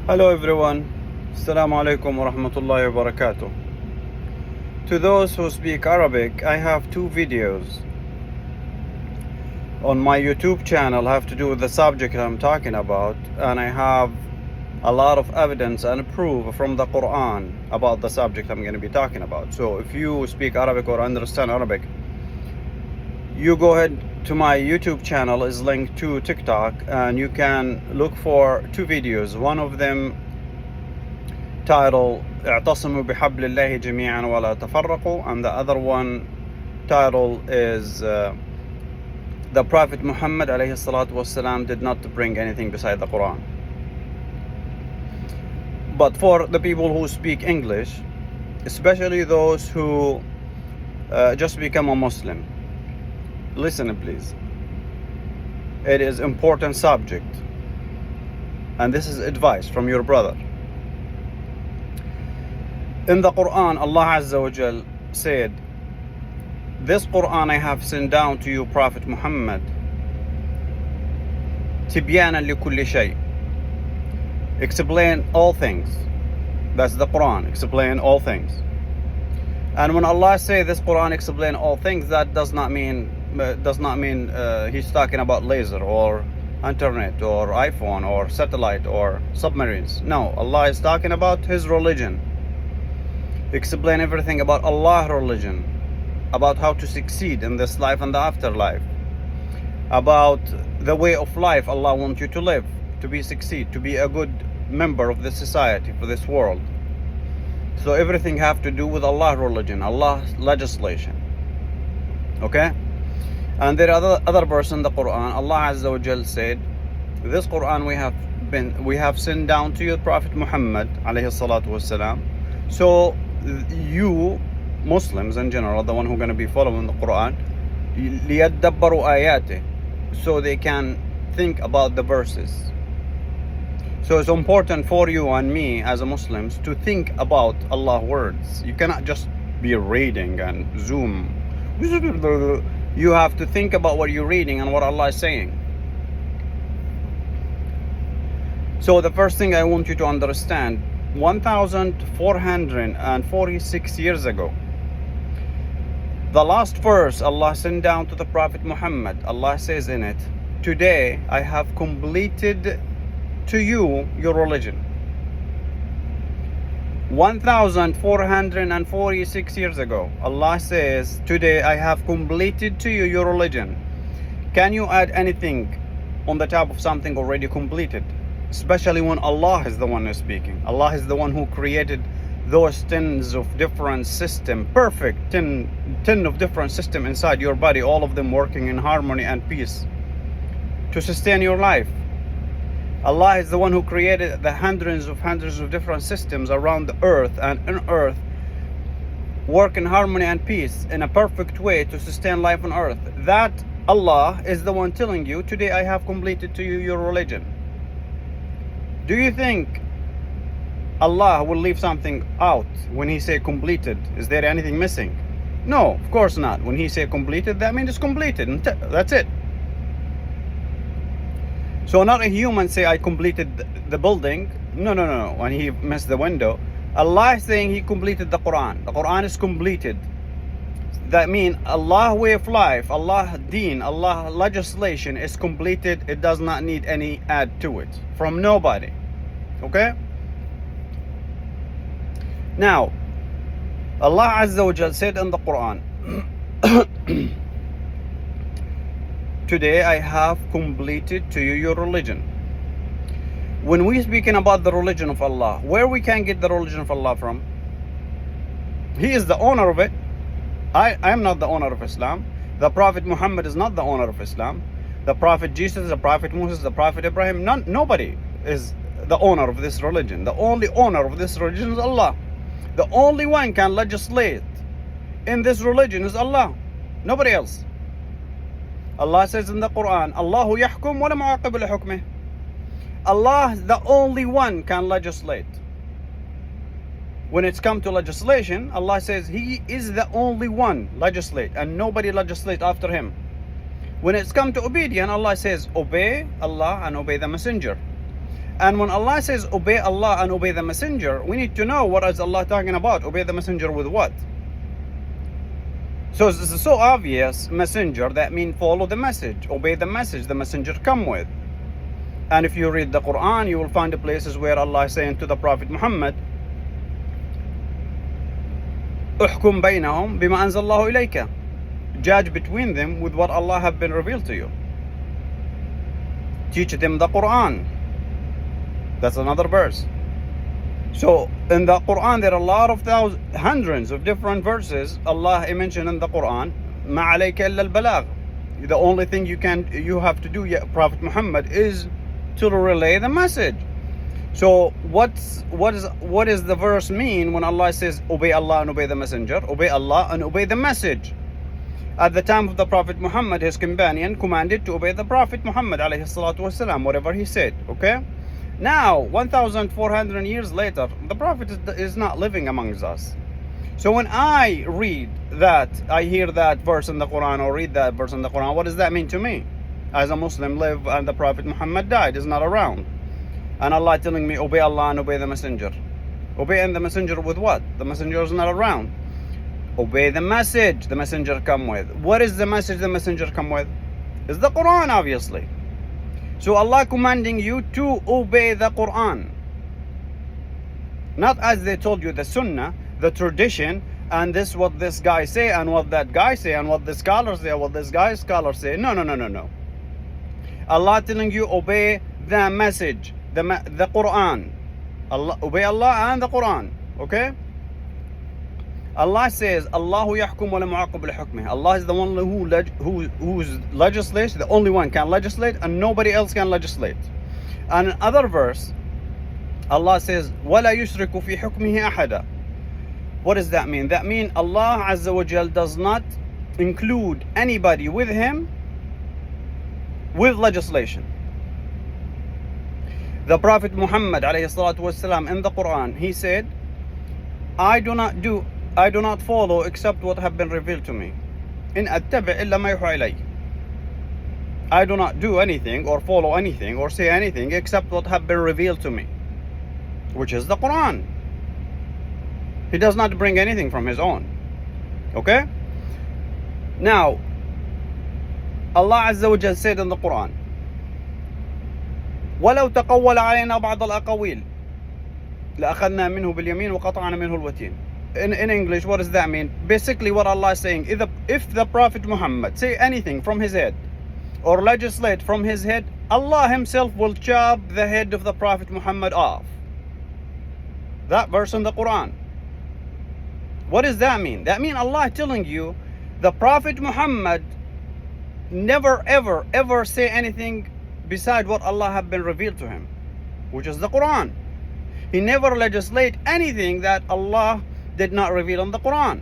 Hello everyone, Assalamu alaikum wa rahmatullahi wa barakatuh. To those who speak Arabic, I have two videos on my YouTube channel have to do with the subject I'm talking about, and I have a lot of evidence and proof from the Quran about the subject I'm going to be talking about. So if you speak Arabic or understand Arabic, you go ahead to my YouTube channel is linked to TikTok, and you can look for two videos. One of them titled اعتصموا بحبل الله جميعا ولا تفرقوا, and the other one title is the Prophet Muhammad alayhi salatu wasalam did not bring anything beside the Quran. But for the people who speak English, especially those who just become a Muslim, listen please. It is important subject, and this is advice from your brother. In the Quran, Allah Azza wa Jal said, this Quran I have sent down to you, Prophet Muhammad, تبيانا لكل شيء, explain all things. That's the Quran, explain all things. And when Allah say this Quran explain all things, that does not mean he's talking about laser or internet or iPhone or satellite or submarines. No, Allah is talking about his religion. Explain everything about Allah's religion, about how to succeed in this life and the afterlife, about the way of life Allah wants you to live, to be succeed, to be a good member of the society, for this world. So everything have to do with Allah's religion, Allah's legislation. Okay? And there are other verse in the Quran, Allah Azza wa Jal said, this Quran we have sent down to you, Prophet Muhammad alayhi salatu wasalam. So you Muslims in general, the one who are going to be following the Quran, لِيَدَّبَّرُوا آيَاتِهِ, so they can think about the verses. So it's important for you and me as a Muslims to think about Allah's words. You cannot just be reading and zoom. You have to think about what you're reading and what Allah is saying. So the first thing I want you to understand, 1446 years ago, the last verse Allah sent down to the Prophet Muhammad, Allah says in it, today I have completed to you your religion. 1446 years ago, Allah says, today I have completed to you your religion. Can you add anything on the top of something already completed? Especially when Allah is the one who's speaking. Allah is the one who created those tens of different systems, perfect 10 of different systems inside your body, all of them working in harmony and peace to sustain your life. Allah is the one who created the hundreds of different systems around the earth, and in earth work in harmony and peace in a perfect way to sustain life on earth. That Allah is the one telling you, today I have completed to you your religion. Do you think Allah will leave something out when he say completed? Is there anything missing? No, of course not. When he say completed, that means it's completed, and that's it. So not a human say I completed the building. No. When he missed the window, Allah is saying he completed the Quran. The Quran is completed. That means Allah way of life, Allah deen, Allah legislation is completed. It does not need any add to it from nobody. Okay? Now, Allah Azza wa Jal said in the Quran, today I have completed to you your religion. When we speaking about the religion of Allah, where we can get the religion of Allah from? He is the owner of it. I am not the owner of Islam. The Prophet Muhammad is not the owner of Islam. The Prophet Jesus, the Prophet Moses, the Prophet Ibrahim, nobody is the owner of this religion. The only owner of this religion is Allah. The only one can legislate in this religion is Allah, nobody else. Allah says in the Quran, Allahu yahkum wa la mu'aqib li hukmih. Allah, the only one can legislate. When it's come to legislation, Allah says He is the only one legislate, and nobody legislate after Him. When it's come to obedience, Allah says obey Allah and obey the messenger. And when Allah says obey Allah and obey the messenger, we need to know what is Allah talking about. Obey the messenger with what? So this is so obvious. Messenger, that means follow the message, obey the message the messenger come with. And if you read the Quran, you will find the places where Allah is saying to the Prophet Muhammad, احكم بينهم بما أنزل الله إليك. Judge between them with what Allah have been revealed to you. Teach them the Quran. That's another verse. So in the Quran there are a lot of hundreds of different verses Allah mentioned in the Quran. ما عليك إلا البلاغ. The only thing you have to do, Prophet Muhammad, is to relay the message. So what is the verse mean when Allah says obey Allah and obey the messenger? Obey Allah and obey the message. At the time of the Prophet Muhammad, his companion commanded to obey the Prophet Muhammad alayhi salatu wasalam, whatever he said. Okay? Now, 1,400 years later, the Prophet is not living amongst us. So when I read that, I hear that verse in the Quran or read that verse in the Quran, what does that mean to me? As a Muslim live and the Prophet Muhammad died, is not around. And Allah telling me obey Allah and obey the messenger. Obeying the messenger with what? The messenger is not around. Obey the message the messenger come with. What is the message the messenger come with? It's the Quran, obviously. So Allah commanding you to obey the Quran. Not as they told you the Sunnah, the tradition, and this what this guy say, and what that guy say, and what the scholars say, what this guy's scholar say. No. Allah telling you obey the message, the Quran. Obey Allah and the Quran. Okay? Allah says, Allahu yahkum wa la mu'aqib li hukmih. Allah is the one who legislates, the only one can legislate, and nobody else can legislate. And in other verse, Allah says, وَلَا يُشْرِكُ فِي حُكْمِهِ أَحَدًا. What does that mean? That means Allah Azza wa Jal does not include anybody with him with legislation. The Prophet Muhammad alayhi salatu wasalam in the Quran, he said, I do not follow except what have been revealed to me. In attabi' illa ma yuha ilay. I do not do anything or follow anything or say anything except what have been revealed to me, which is the Quran. He does not bring anything from his own. Okay? Now, Allah Azza wa Jal said in the Quran, وَلَوْ تَقَوَّلَ عَلَيْنَا بَعْضَ الْأَقَوِيلِ لَأَخَذْنَا مِنْهُ بِالْيَمِينِ وَقَطَعْنَا مِنْهُ الْوَتِينِ. In English, what does that mean? Basically, what Allah is saying, if the Prophet Muhammad say anything from his head or legislate from his head, Allah himself will chop the head of the Prophet Muhammad off. That verse in the Quran. What does that mean? That means Allah telling you the Prophet Muhammad never ever say anything beside what Allah have been revealed to him, which is the Quran. He never legislate anything that Allah did not reveal in the Quran.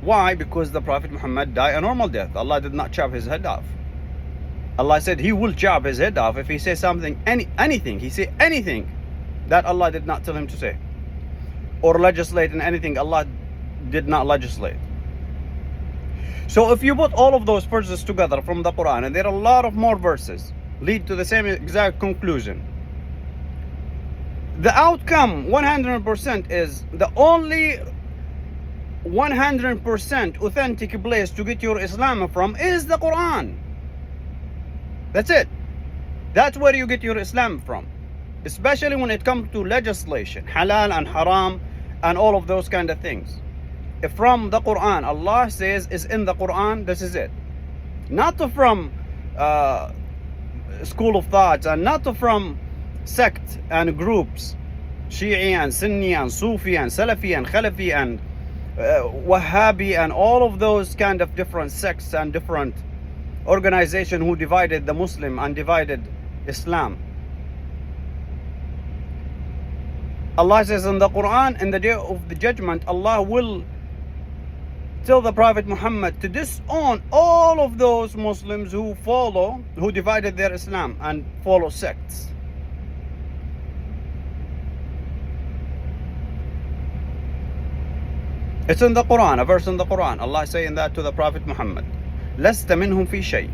Why? Because the Prophet Muhammad died a normal death. Allah did not chop his head off. Allah said he will chop his head off if he says something, anything. He say anything that Allah did not tell him to say, or legislate in anything Allah did not legislate. So if you put all of those verses together from the Quran, and there are a lot of more verses, lead to the same exact conclusion. The outcome 100% is the only 100% authentic place to get your Islam from is the Quran. That's it. That's where you get your Islam from. Especially when it comes to legislation, halal and haram and all of those kind of things. If from the Quran, Allah says is in the Quran, this is it. Not from school of thoughts, and not from sect and groups, Shi'i and Sunni and Sufi and Salafi and Khalafi and Wahhabi and all of those kind of different sects and different organizations who divided the Muslim and divided Islam. Allah says in the Quran, in the day of the judgment, Allah will tell the Prophet Muhammad to disown all of those Muslims who divided their Islam and follow sects. It's in the Quran, a verse in the Quran. Allah is saying that to the Prophet Muhammad. لَسْتَ مِنْهُمْ فِي شَيْءٍ.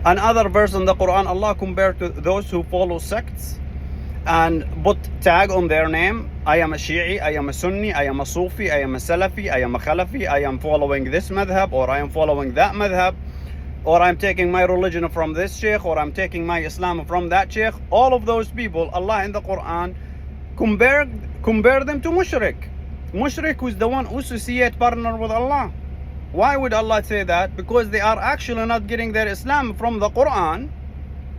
Another verse in the Quran, Allah compared to those who follow sects and put tag on their name. I am a Shi'i, I am a Sunni, I am a Sufi, I am a Salafi, I am a Khalafi, I am following this madhab, or I am following that madhab, or I'm taking my religion from this sheikh, or I'm taking my Islam from that sheikh. All of those people, Allah in the Quran compare them to mushrik. Mushrik who's the one who associate partner with Allah. Why would Allah say that? Because they are actually not getting their Islam from the Quran,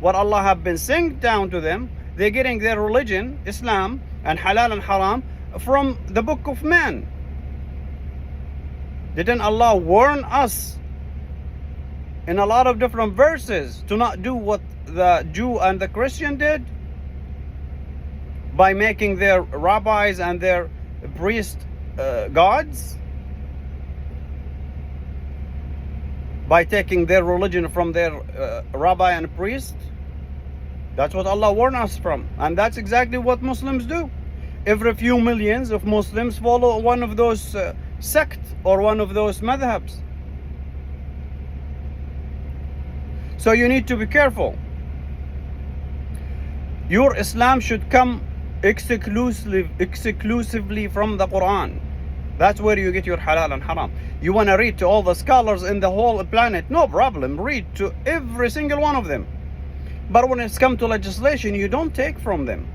what Allah have been saying down to them. They're getting their religion, Islam, and halal and haram from the book of man. Didn't Allah warn us in a lot of different verses to not do what the Jew and the Christian did? By making their rabbis and their priests gods? By taking their religion from their rabbi and priest? That's what Allah warned us from. And that's exactly what Muslims do. Every few millions of Muslims follow one of those sects or one of those madhabs. So you need to be careful. Your Islam should come exclusively from the Quran. That's where you get your halal and haram. You want to read to all the scholars in the whole planet, no problem. Read to every single one of them. But when it's come to legislation, you don't take from them.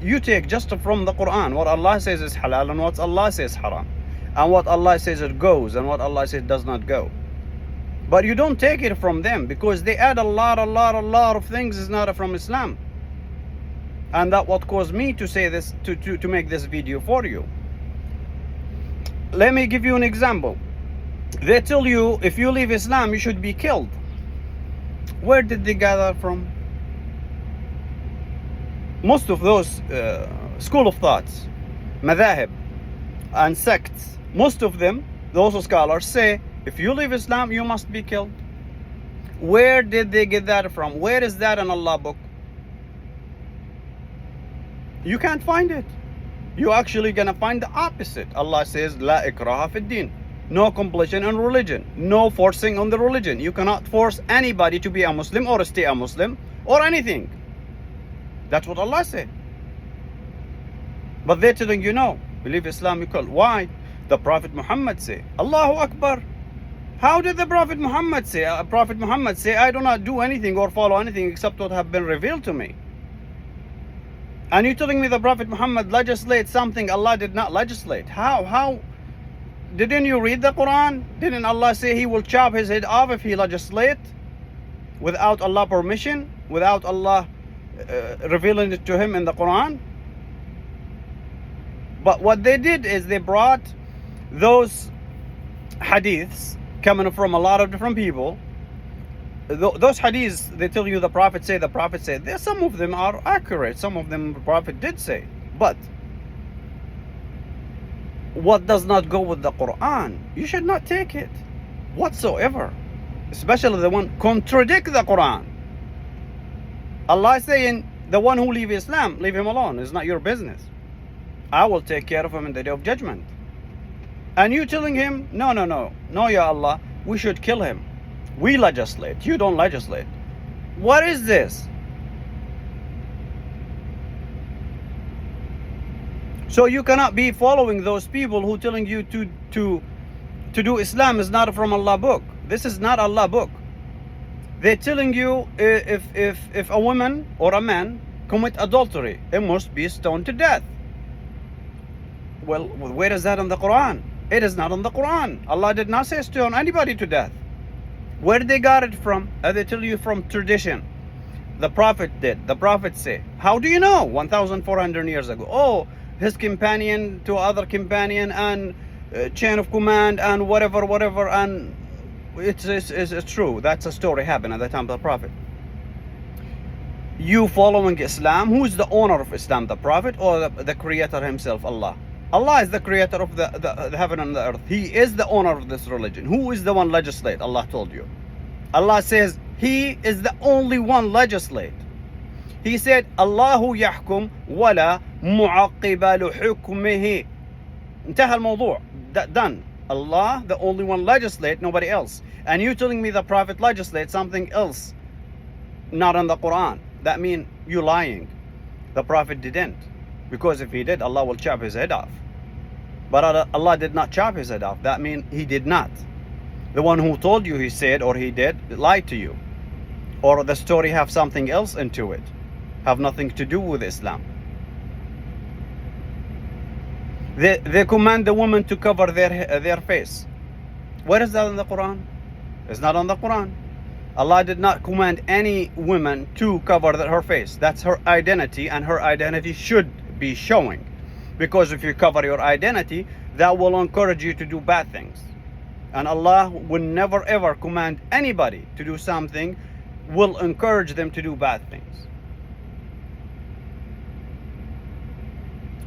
You take just from the Quran. What Allah says is halal and what Allah says haram. And what Allah says it goes and what Allah says does not go. But you don't take it from them because they add a lot of things is not from Islam. And that what caused me to say this, to make this video for you. Let me give you an example. They tell you if you leave Islam, you should be killed. Where did they gather from? Most of those school of thoughts, madhahib, and sects, most of them, those scholars say, if you leave Islam, you must be killed. Where did they get that from? Where is that in Allah book? You can't find it. You're actually gonna find the opposite. Allah says, La ikraha fid din. No compulsion in religion. No forcing on the religion. You cannot force anybody to be a Muslim or stay a Muslim or anything. That's what Allah said. But they're telling you no. Believe Islam, you call. Why? The Prophet Muhammad say, Allahu Akbar. How did the Prophet Muhammad say? Prophet Muhammad say, I do not do anything or follow anything except what have been revealed to me. And you're telling me the Prophet Muhammad legislates something Allah did not legislate. How? Didn't you read the Quran? Didn't Allah say He will chop his head off if he legislate? Without Allah permission? Without Allah revealing it to him in the Quran? But what they did is they brought those hadiths coming from a lot of different people. Those hadiths, they tell you the Prophet said. Some of them are accurate. Some of them the Prophet did say. But what does not go with the Quran, you should not take it whatsoever. Especially the one contradict the Quran. Allah is saying, the one who leave Islam, leave him alone. It's not your business. I will take care of him in the day of judgment. And you telling him, no, Ya Allah, we should kill him. We legislate. You don't legislate. What is this? So you cannot be following those people who telling you to do Islam is not from Allah book. This is not Allah book. They're telling you if a woman or a man commit adultery, it must be stoned to death. Well, where is that in the Quran? It is not in the Quran. Allah did not say stone anybody to death. Where did they got it from? They tell you from tradition. The Prophet did. The Prophet said. How do you know? 1,400 years ago. Oh, his companion to other companion and chain of command and whatever, and it's true. That's a story happened at the time of the Prophet. You following Islam, who is the owner of Islam? The Prophet or the Creator himself, Allah? Allah is the creator of the heaven and the earth. He is the owner of this religion. Who is the one legislate? Allah told you. Allah says He is the only one legislate. He said, Allahu yahkum wala mu'aqqiba li hukmihi. انتهى الموضوع. Done. Allah, the only one, legislate, nobody else. And you telling me the Prophet legislate something else, not in the Quran. That means you lying. The Prophet didn't. Because if he did, Allah will chop his head off. But Allah did not chop his head off. That means he did not. The one who told you he said or he did lied to you. Or the story have something else into it. Have nothing to do with Islam. They command the woman to cover their face. Where is that in the Quran? It's not on the Quran. Allah did not command any woman to cover her face. That's her identity, and her identity should be showing. Because if you cover your identity, that will encourage you to do bad things. And Allah will never ever command anybody to do something, will encourage them to do bad things.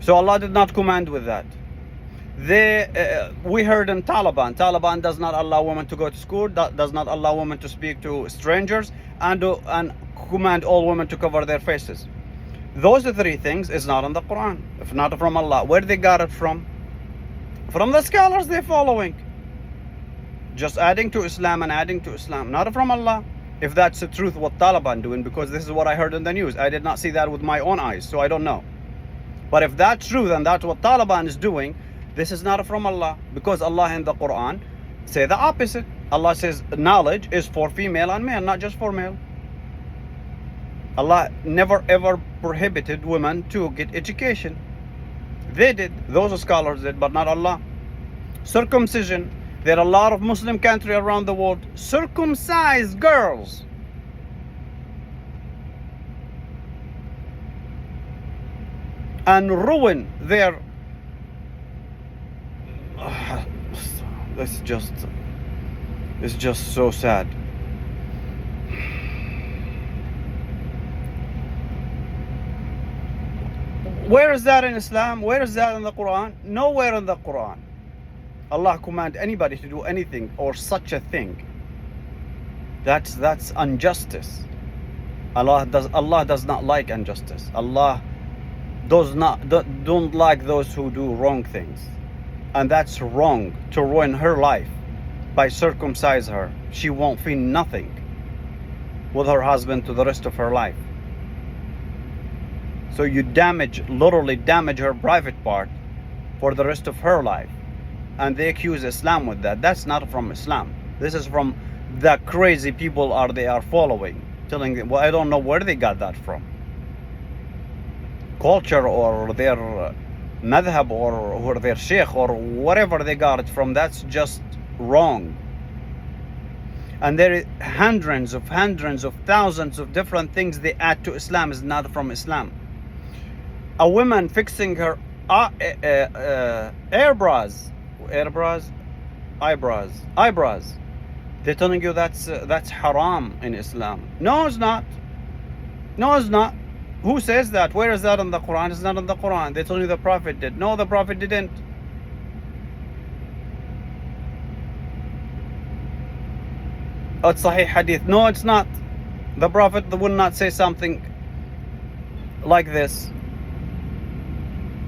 So Allah did not command with that. We heard in Taliban does not allow women to go to school, does not allow women to speak to strangers, and command all women to cover their faces. Those three things is not in the Quran, if not from Allah. Where they got it from? From the scholars they're following. Just adding to Islam and adding to Islam, not from Allah. If that's the truth, what Taliban doing, because this is what I heard in the news. I did not see that with my own eyes, so I don't know. But if that's true, then that's what Taliban is doing. This is not from Allah, because Allah in the Quran say the opposite. Allah says knowledge is for female and male, not just for male. Allah never ever prohibited women to get education. They did, those scholars did, but not Allah. Circumcision. There are a lot of Muslim countries around the world circumcise girls. And ruin their it's just so sad. Where is that in Islam? Where is that in the Quran? Nowhere in the Quran. Allah command anybody to do anything or such a thing. That's injustice. Allah does not like injustice. Allah don't like those who do wrong things. And that's wrong, to ruin her life by circumcise her. She won't feel nothing with her husband to the rest of her life. So you literally damage her private part for the rest of her life. And they accuse Islam with that. That's not from Islam. This is from the crazy people they are following, telling them, well, I don't know where they got that from. Culture or their madhab or their sheikh or whatever they got it from, that's just wrong. And there are hundreds of thousands of different things they add to Islam is not from Islam. A woman fixing her eyebrows. They're telling you that's haram in Islam. No, it's not. No, it's not. Who says that? Where is that in the Quran? It's not in the Quran. They told you the Prophet did. No, the Prophet didn't. It's Sahih Hadith. No, it's not. The Prophet would not say something like this.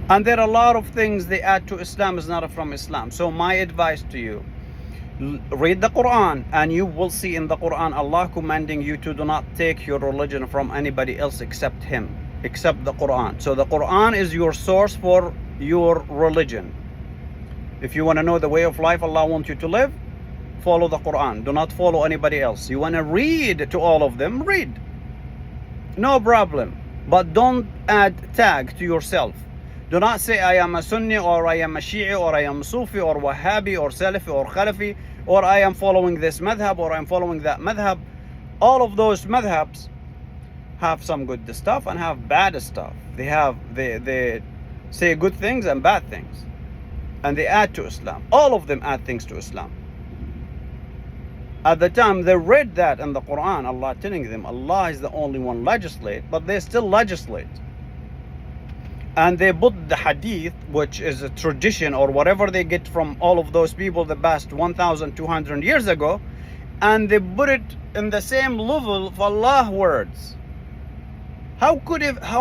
And there are a lot of things they add to Islam is not from Islam. So my advice to you, read the Quran, and you will see in the Quran Allah commanding you to do not take your religion from anybody else except Him, except the Quran. So the Quran is your source for your religion. If you want to know the way of life Allah wants you to live, follow the Quran. Do not follow anybody else. You want to read to all of them, read. No problem. But don't add tag to yourself. Do not say I am a Sunni or I am a Shi'i or I am Sufi or Wahhabi or Salafi or Khalafi or I am following this madhab or I am following that madhab. All of those madhabs have some good stuff and have bad stuff. They say good things and bad things. And they add to Islam. All of them add things to Islam. At the time they read that in the Quran, Allah telling them Allah is the only one legislate, but they still legislate. And they put the hadith, which is a tradition or whatever they get from all of those people the past 1,200 years ago, and they put it in the same level of Allah words. How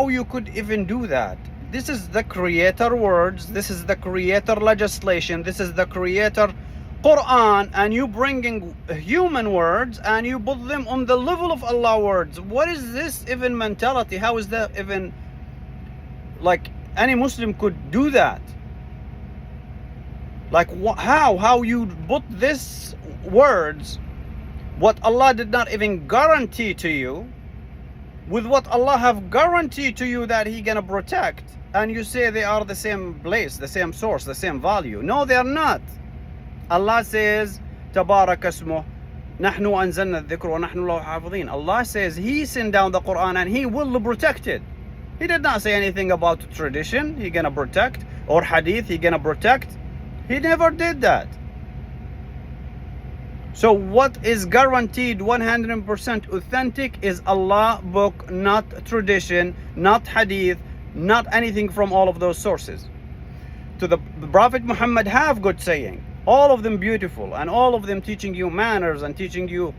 you could even do that? This is the creator words, this is the creator legislation, this is the creator Quran and you bringing human words and you put them on the level of Allah words. What is this even mentality? How is that even, like, any Muslim could do that? Like, how you put this words, what Allah did not even guarantee to you, with what Allah have guaranteed to you that He gonna protect, and you say they are the same place, the same source, the same value. No, they are not. Allah says, Tabarak asmuh, Nahnu anzalna dhikr wa nahnu lahu hafidhin. Allah says He sent down the Quran and He will protect it. He did not say anything about tradition, He gonna protect, or hadith, He gonna protect. He never did that. So what is guaranteed 100% authentic is Allah book, not tradition, not hadith, not anything from all of those sources. To the Prophet Muhammad have good saying, all of them beautiful, and all of them teaching you manners and teaching you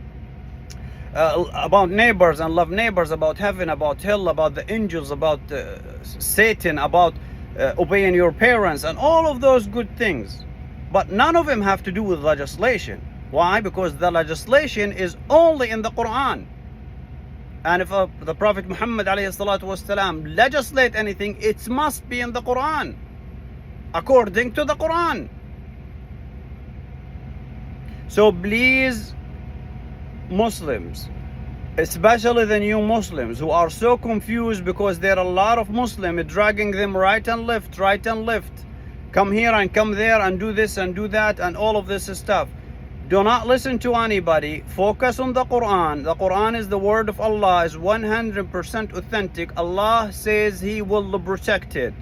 about neighbors and love neighbors, about heaven, about hell, about the angels, about Satan, about obeying your parents, and all of those good things. But none of them have to do with legislation. Why? Because the legislation is only in the Quran. And if the Prophet Muhammad ﷺ legislate anything, it must be in the Quran, according to the Quran. So please, Muslims, especially the new Muslims who are so confused because there are a lot of Muslims dragging them right and left, come here and come there and do this and do that and all of this stuff. Do not listen to anybody. Focus on the Quran. The Quran is the word of Allah, is 100% authentic. Allah says He will protect it.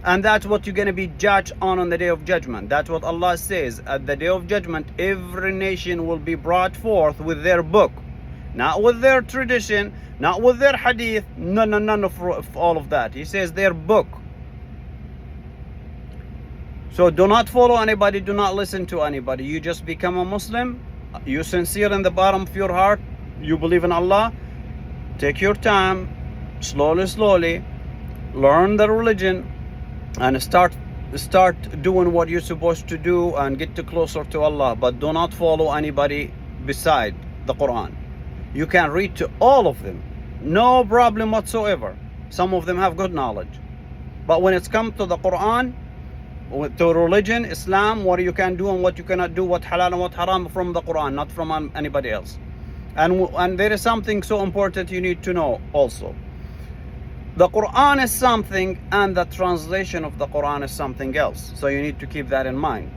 And that's what you're going to be judged on the day of judgment. That's what Allah says. At the day of judgment, every nation will be brought forth with their book. Not with their tradition, not with their hadith, none of all of that. He says their book. So do not follow anybody, do not listen to anybody. You just become a Muslim. You sincere in the bottom of your heart. You believe in Allah. Take your time, slowly, learn the religion, and start doing what you're supposed to do and get closer to Allah. But do not follow anybody beside the Quran. You can read to all of them, no problem whatsoever. Some of them have good knowledge. But when it's come to the Quran, to religion, Islam, what you can do and what you cannot do, what halal and what haram, from the Quran, not from anybody else. And there is something so important you need to know also. The Quran is something and the translation of the Quran is something else. So you need to keep that in mind.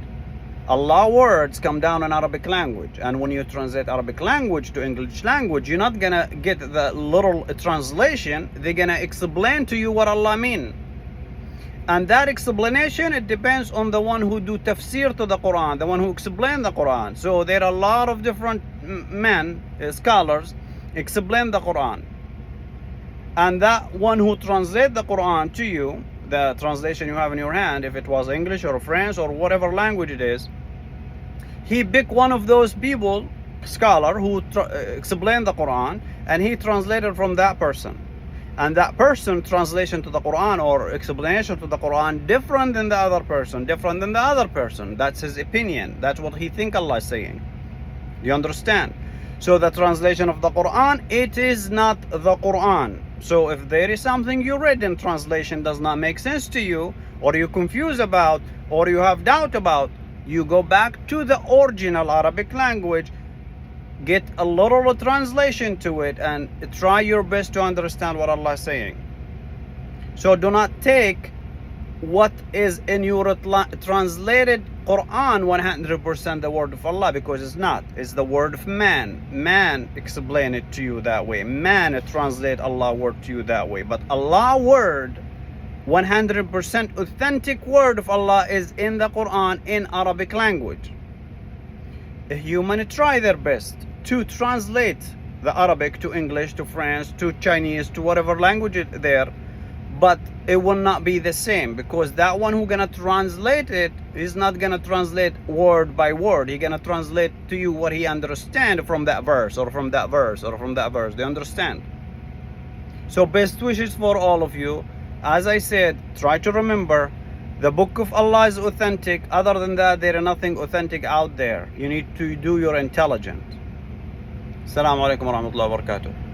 Allah words come down in Arabic language, and when you translate Arabic language to English language, you're not gonna get the literal translation. They're gonna explain to you what Allah means. And that explanation, it depends on the one who do tafsir to the Quran, the one who explain the Quran. So there are a lot of different men, scholars, explain the Quran. And that one who translate the Quran to you, the translation you have in your hand, if it was English or French or whatever language it is, he pick one of those people, scholar, who explain the Quran, and he translated from that person. And that person translation to the Quran or explanation to the Quran different than the other person, That's his opinion. That's what he think Allah is saying. You understand? So the translation of the Quran, it is not the Quran. So if there is something you read in translation does not make sense to you, or you're confused about, or you have doubt about, you go back to the original Arabic language, get a literal translation to it, and try your best to understand what Allah is saying. So do not take what is in your translated Quran 100% the word of Allah, because it's not. It's the word of man. Man explain it to you that way. Man translate Allah word to you that way. But Allah word, 100% authentic word of Allah, is in the Quran in Arabic language. Humans try their best to translate the Arabic to English, to French, to Chinese, to whatever language it there, but it will not be the same, because that one who gonna translate it is not gonna translate word by word. He gonna translate to you what he understand from that verse or from that verse or from that verse. They understand? So best wishes for all of you. As I said, try to remember, The book of Allah is authentic. Other than that, there is nothing authentic out there. You need to do your intelligence. Assalamu alaikum wa rahmatullahi wa barakatuh.